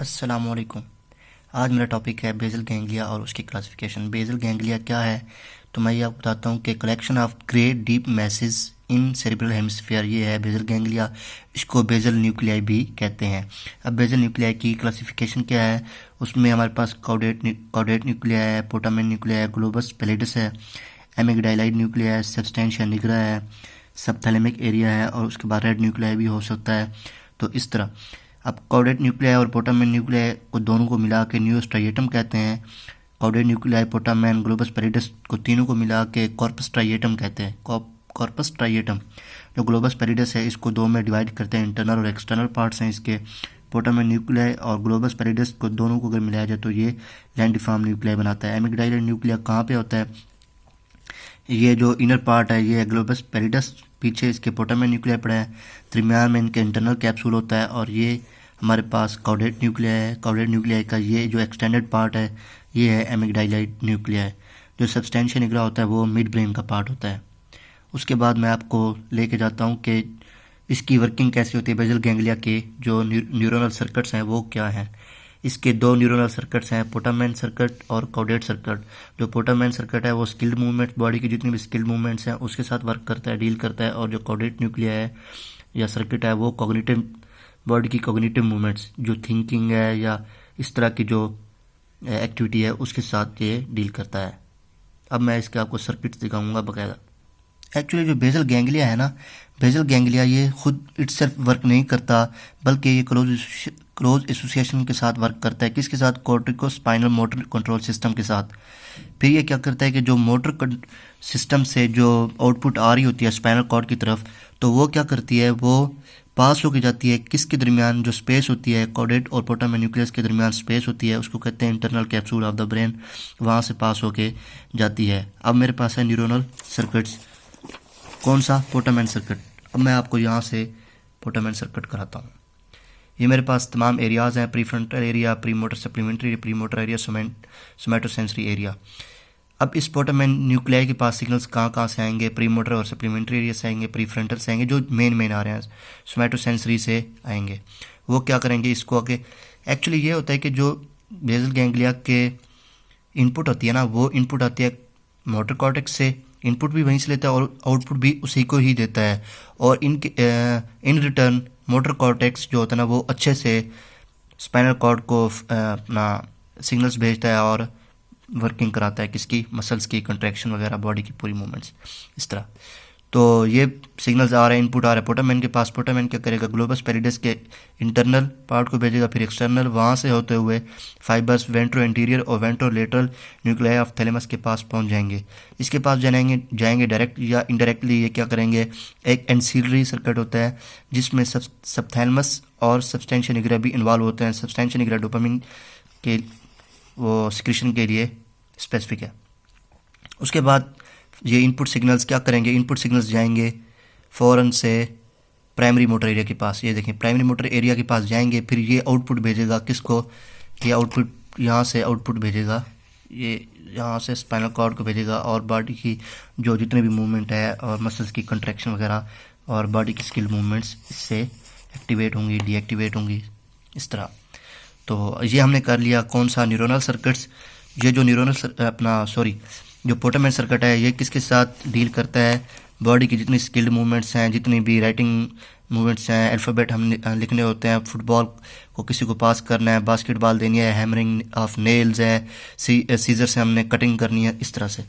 अस्सलामुअलैकुम। आज मेरा टॉपिक है बेसल गैंग्लिया और उसकी क्लासिफिकेशन। बेसल गैंग्लिया क्या है, तो मैं ये आपको बताता हूँ कि collection of grey deep message in cerebral hemisphere, ये है बेसल गैंग्लिया। इसको बेसल न्यूक्लियाई भी कहते हैं। अब बेसल न्यूक्लियाई की क्लासिफिकेशन क्या है, उसमें हमारे पास कॉडेट न्यूक्लिया है, पोटामेन न्यूक्लिया है, ग्लोबस पैलिडस है, एमिगडाइलाइड न्यूक्लिया है, सब्सटेंशिया निग्रा है, सबथैलेमिक एरिया है, और उसके बाद रेड न्यूक्लियाई भी हो सकता है। तो इस तरह अब कॉडेट न्यूक्लियाई और पोटामेन न्यूक्लियाई को दोनों को मिला के न्यूस्ट्राइएटम कहते हैं। कॉडेट न्यूक्लियाई, पोटामेन, ग्लोबस पैरिडस को तीनों को मिला के कॉर्पस ट्राइएटम कहते हैं। कॉर्पस ट्राइएटम जो ग्लोबस पैरिडस है, इसको दो में डिवाइड करते हैं, इंटरनल और एक्सटर्नल पार्ट्स हैं इसके। पोटामेन न्यूक्लियाई और ग्लोबस पैरिडस को दोनों को अगर मिलाया जाए तो ये लैंडिफॉर्म न्यूक्लियाई बनाता है। एमिग्डाइलाइड न्यूक्लिया कहाँ पे होता है, ये जो इनर पार्ट है ये है ग्लोबस पैरिडस, पीछे इसके पोटामेन न्यूक्लियाई पड़ा है, दरमियान में इनके इंटरनल कैप्सूल होता है, और ये हमारे पास कॉडेट न्यूक्लिया है। कॉडेट न्यूक्लियाई का ये जो एक्सटेंडेड पार्ट है ये है एमिग्डाइलाइड न्यूक्लियाई। जो सब्सटेंशिया निग्रा होता है वो मिड ब्रेन का पार्ट होता है। उसके बाद मैं आपको लेके जाता हूँ कि इसकी वर्किंग कैसी होती है। बेसल गैंग्लिया के जो न्यूरोनल सर्किट्स हैं वो क्या हैं। इसके दो न्यूरोनल सर्किट्स हैं, पोटामेन सर्किट और कॉडेट सर्किट। जो पोटामेन सर्किट है वो स्किल्ड मूवमेंट्स, बॉडी की जितनी भी स्किल्ड मूवमेंट्स हैं उसके साथ वर्क करता है, डील करता है। और जो कॉडेट न्यूक्लिया है या सर्किट है वो कॉग्निटिव, बॉडी की कॉग्निटिव मूवमेंट्स, जो थिंकिंग है या इस तरह की जो एक्टिविटी है उसके साथ ये डील करता है। अब मैं इसके आपको सर्किट्स दिखाऊंगा बाकायदा। एक्चुअली जो बेसल गैंग्लिया है ना, बेसल गैंग्लिया ये खुद इटसेल्फ वर्क नहीं करता, बल्कि ये क्लोज एसोसिएशन के साथ वर्क करता है। किसके साथ? Cortico spinal motor control system के साथ। फिर ये क्या करता है कि जो मोटर सिस्टम से जो आउटपुट आ रही होती है स्पाइनल कॉर्ड की तरफ, तो वो क्या करती है, वो पास होके जाती है किसके दरमियान, जो स्पेस होती है कॉडेट और पोटामेन न्यूक्लियस के दरमियान स्पेस होती है, उसको कहते हैं internal capsule of the brain, वहाँ से पास होके जाती है। अब मेरे पास है न्यूरोनल सर्किट्स। कौन सा? पोटामेन सर्किट। अब मैं आपको यहाँ से पोटामेन सर्किट कराता हूँ। ये मेरे पास तमाम एरियाज़ हैं, pre frontal area, pre motor supplementary, pre motor area, somatosensory area. अब इस पोटामेन न्यूक्लियाई के पास सिग्नल्स कहाँ से आएंगे? प्री मोटर और सप्लीमेंट्री एरिया से आएंगे, प्री फ्रंटल से आएंगे, जो मेन आ रहे हैं सोमैटोसेंसरी से आएंगे। वो क्या करेंगे इसको आगे। एक्चुअली ये होता है कि जो बेसल गैंग्लिया के इनपुट होती है ना, वो इनपुट आती है मोटर कॉर्टेक्स से, इनपुट भी वहीं से लेता है और आउटपुट भी उसी को ही देता है। और इन रिटर्न मोटर कॉर्टेक्स जो होता है ना, वो अच्छे से स्पाइनल कॉर्ड को अपना सिग्नल्स भेजता है और वर्किंग कराता है किसकी? मसल्स की कंट्रैक्शन वगैरह, बॉडी की पूरी मूवमेंट्स, इस तरह। तो ये सिग्नल्स आ रहे हैं, इनपुट आ रहा है पोटामेन के पास। पोटामेन क्या करेगा? ग्लोबस पैरिडस के इंटरनल पार्ट को भेजेगा, फिर एक्सटर्नल, वहाँ से होते हुए फाइबर्स वेंट्रो इंटीरियर और ventro lateral nuclei of thalamus के पास पहुँच जाएंगे। इसके पास जाएंगे डायरेक्ट या इनडायरेक्टली। ये क्या करेंगे? एक एंसिलरी सर्किट होता है जिसमें सबथैलेमस और सब्सटेंशिया निग्रा भी इन्वॉल्व होते हैं। सब्सटेंशिया निग्रा डोपामिन के वो सिक्रीशन के लिए स्पेसिफिक है। उसके बाद ये इनपुट सिग्नल्स क्या करेंगे? इनपुट सिग्नल्स जाएंगे फ़ौरन से प्राइमरी मोटर एरिया के पास। ये देखें, प्राइमरी मोटर एरिया के पास जाएंगे, फिर ये आउटपुट भेजेगा किसको? ये आउटपुट यहाँ से आउटपुट भेजेगा, ये यहाँ से स्पाइनल कॉर्ड को भेजेगा, और बॉडी की जो जितने भी मूवमेंट है और मसल्स की कंट्रैक्शन वगैरह और बॉडी की स्किल मूवमेंट्स इससे एक्टिवेट होंगी, डीएक्टिवेट होंगी, इस तरह। तो ये हमने कर लिया कौन सा? Neuronal circuits. ये जो जो पोटामेन सर्किट है ये किसके साथ डील करता है? बॉडी की जितनी स्किल्ड मूवमेंट्स हैं, जितनी भी राइटिंग मूवमेंट्स हैं, अल्फ़ाबेट हम लिखने होते हैं, फुटबॉल को किसी को पास करना है, बास्केटबॉल देनी है, हैमरिंग ऑफ नेल्स है, सीजर से हमने कटिंग करनी है, इस तरह से।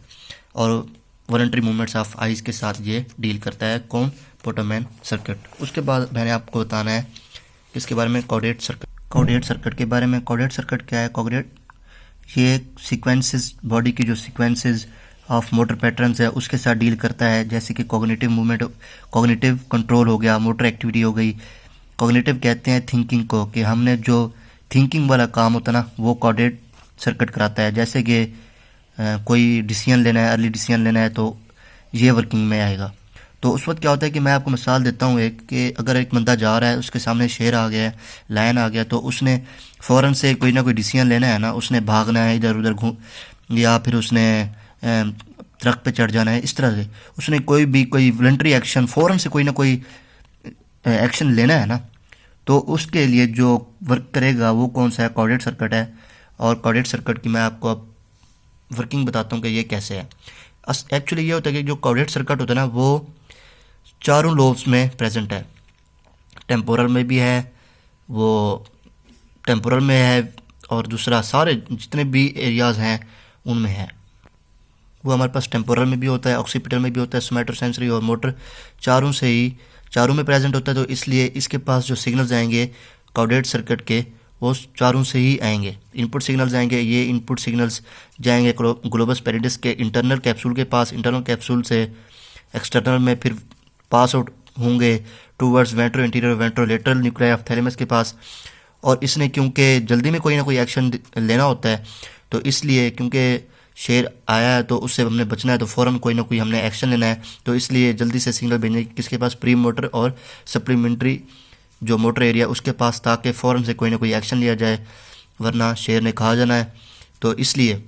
और वॉलंटरी मूवमेंट्स ऑफ आइज के साथ ये डील करता है कौन? पोटामेन सर्किट। उसके बाद मैंने आपको बताना है इसके बारे में, कॉडेट सर्किट। कॉडेट सर्किट के बारे में, कॉडेट सर्किट क्या है? कॉडेट ये सीक्वेंसेस, बॉडी की जो सीक्वेंसेस ऑफ मोटर पैटर्न्स है उसके साथ डील करता है। जैसे कि कॉग्निटिव मूवमेंट, कॉग्निटिव कंट्रोल हो गया, मोटर एक्टिविटी हो गई। कॉग्निटिव कहते हैं थिंकिंग को, कि हमने जो थिंकिंग वाला काम होता है ना वो कॉडेट सर्किट कराता है। जैसे कि कोई डिसीजन लेना है, अर्ली डिसीजन लेना है, तो ये वर्किंग में आएगा। तो उस वक्त क्या होता है कि मैं आपको मिसाल देता हूँ एक, कि अगर एक बंदा जा रहा है, उसके सामने शेर आ गया है, लायन आ गया, तो उसने फ़ौरन से कोई ना कोई डिसीजन लेना है ना, उसने भागना है इधर उधर या फिर उसने दरख्त पे चढ़ जाना है, इस तरह से उसने कोई वॉलंटरी एक्शन, फ़ौरन से कोई ना कोई एक्शन लेना है ना, तो उसके लिए जो वर्क करेगा वो कौन सा है, कॉर्डेट सर्किट है। और कॉर्डेट सर्किट की मैं आपको अब वर्किंग बताता हूँ कि ये कैसे है। एक्चुअली ये होता है कि जो कॉर्डेट सर्किट होता है ना वो चारों लोब्स में प्रेजेंट है, टेम्पोरल में भी है, वो टेम्पोरल में है, और दूसरा सारे जितने भी एरियाज़ हैं उनमें है। वो हमारे पास टेम्पोरल में भी होता है, ऑक्सीपिटल में भी होता है, सोमैटोसेंसरी और मोटर चारों में प्रेजेंट होता है। तो इसलिए इसके पास जो सिग्नल्स आएंगे कॉर्डेट सर्किट के वो चारों से ही आएंगे। इनपुट सिग्नल्स आएंगे, ये इनपुट सिग्नल्स जाएंगे ग्लोबस पेरिडिस के इंटरनल कैप्सूल के पास, इंटरनल कैप्सूल से एक्सटर्नल में फिर पास आउट होंगे towards ventro interior ventrolateral nuclei of thalamus के पास। और इसने क्योंकि जल्दी में कोई ना कोई एक्शन लेना होता है, तो इसलिए क्योंकि शेर आया है तो उससे हमने बचना है, तो फ़ौरन कोई ना कोई हमने एक्शन लेना है, तो इसलिए जल्दी से सिग्नल भेजने किसके पास, प्री मोटर और सप्लीमेंट्री जो मोटर एरिया उसके पास, ताकि फ़ौरन से कोई ना कोई एक्शन लिया जाए, वरना शेर ने खा जाना है। तो इसलिए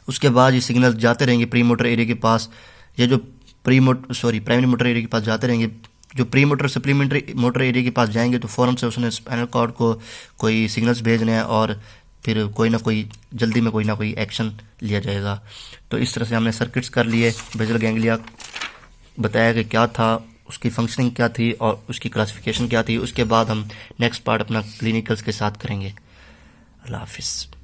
उसके बाद ये सिग्नल जाते रहेंगे प्री मोटर एरिया के पास, ये जो प्राइमरी मोटर एरिया के पास जाते रहेंगे। जो pre motor supplementary motor area के पास जाएंगे तो फ़ौरन से उसने स्पाइनल कॉर्ड को कोई सिग्नल्स भेजने हैं और फिर कोई ना कोई जल्दी में कोई ना कोई एक्शन लिया जाएगा। तो इस तरह से हमने सर्किट्स कर लिए, बेसल गैंग्लिया बताया कि क्या था, उसकी फंक्शनिंग क्या थी और उसकी क्लासिफिकेशन क्या थी। उसके बाद हम नेक्स्ट पार्ट अपना क्लिनिकल्स के साथ करेंगे। अल्लाह हाफिज़।